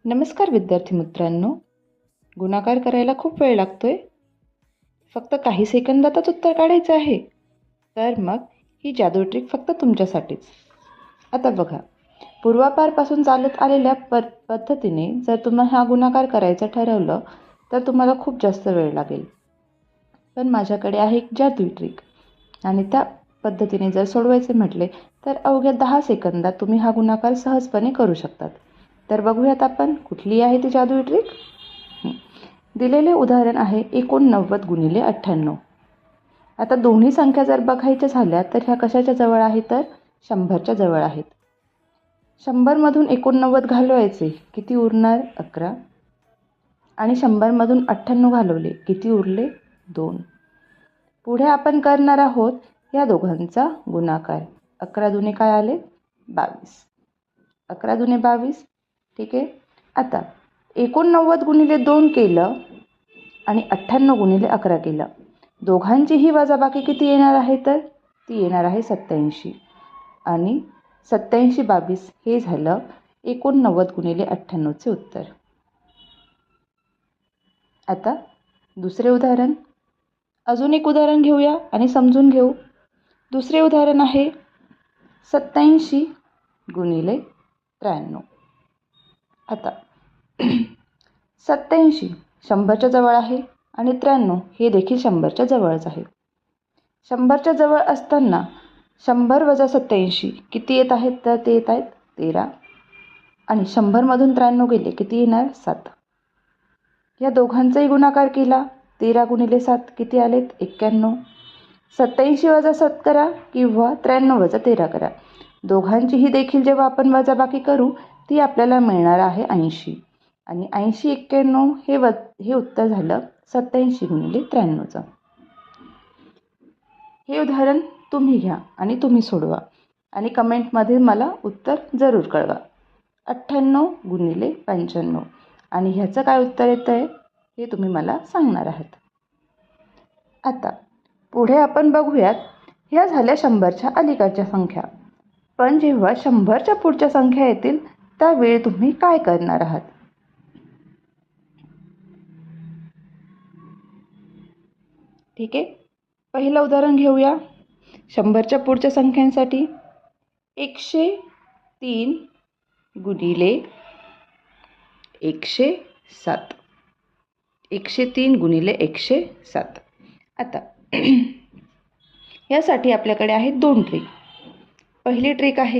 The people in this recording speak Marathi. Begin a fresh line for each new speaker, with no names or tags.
नमस्कार विद्यार्थी मित्रांनो. गुणाकार करायला खूप वेळ लागतोय. फक्त काही सेकंदातच उत्तर काढायचं आहे. तर मग ही जादू ट्रिक फक्त तुमच्यासाठीच. आता बघा, पूर्वापारपासून चालत आलेल्या पद्धतीने जर तुम्हाला हा गुणाकार करायचं ठरवलं तर तुम्हाला खूप जास्त वेळ लागेल. पण माझ्याकडे आहे एक जादू ट्रिक आणि त्या पद्धतीने जर सोडवायचे म्हटले तर अवघ्या 10 सेकंदात तुम्ही हा गुणाकार सहजपणे करू शकतात. तर बघूयात आपण कुठली आहे ती जादू ट्रिक. दिलेले उदाहरण आहे 89 गुणिले 98. आता दोन्ही संख्या जर बघायच्या झाल्या तर ह्या कशाच्या जवळ आहेत तर 100च्या जवळ आहेत. 100मधून 89 घालवायचे किती उरणार 11 आणि 100मधून 98 घालवले किती उरले 2. पुढे आपण करणार आहोत या दोघांचा गुणाकार. 11 दुने काय आले 22. 11 दुने 22. ठीक आहे. आता 89 गुणिले 2 केलं आणि 98 गुणिले 11 केलं. दोघांचीही वजाबाकी किती येणार आहे तर ती येणार आहे 87 आणि 87 22 हे झालं 89 गुणिले 98चे उत्तर. आता दुसरे उदाहरण. अजून एक उदाहरण घेऊया आणि समजून घेऊ. दुसरे उदाहरण आहे 87 गुणिले 93. आता 87 100च्या जवळ आहे आणि 93 हे देखील 100च्या जवळच आहे. 100च्या जवळ असताना 100 वजा 87 किती येत आहेत तर ते येत आहेत 13 आणि 100मधून 93 गेले किती येणार 7. या दोघांचाही गुणाकार केला. 13 गुणिले 7 किती आलेत 91. 87 वजा 7 करा किंवा 93 वजा 13 करा. दोघांचीही देखील जेव्हा आपण वजाबाकी करू ती आपल्याला मिळणार आहे 80 आणि 80 91 हे उत्तर झालं 87 गुणिले 93चं. हे उदाहरण तुम्ही घ्या आणि तुम्ही सोडवा आणि कमेंटमध्ये मला उत्तर जरूर कळवा. 98 गुणिले 95 आणि ह्याचं काय उत्तर येतं आहे हे तुम्ही मला सांगणार आहात. आता पुढे आपण बघूयात ह्या झाल्या 100च्या अलीकडच्या संख्या. पण जेव्हा 100च्या पुढच्या संख्या येतील त्यावेळी तुम्ही काय करणार आहात. ठीक आहे. पहिलं उदाहरण घेऊया. 100च्या पुढच्या संख्यांसाठी 103 गुणिले 107. 103 गुणिले 107. आता यासाठी आपल्याकडे आहेत 2 ट्रिक. पहिली ट्रिक आहे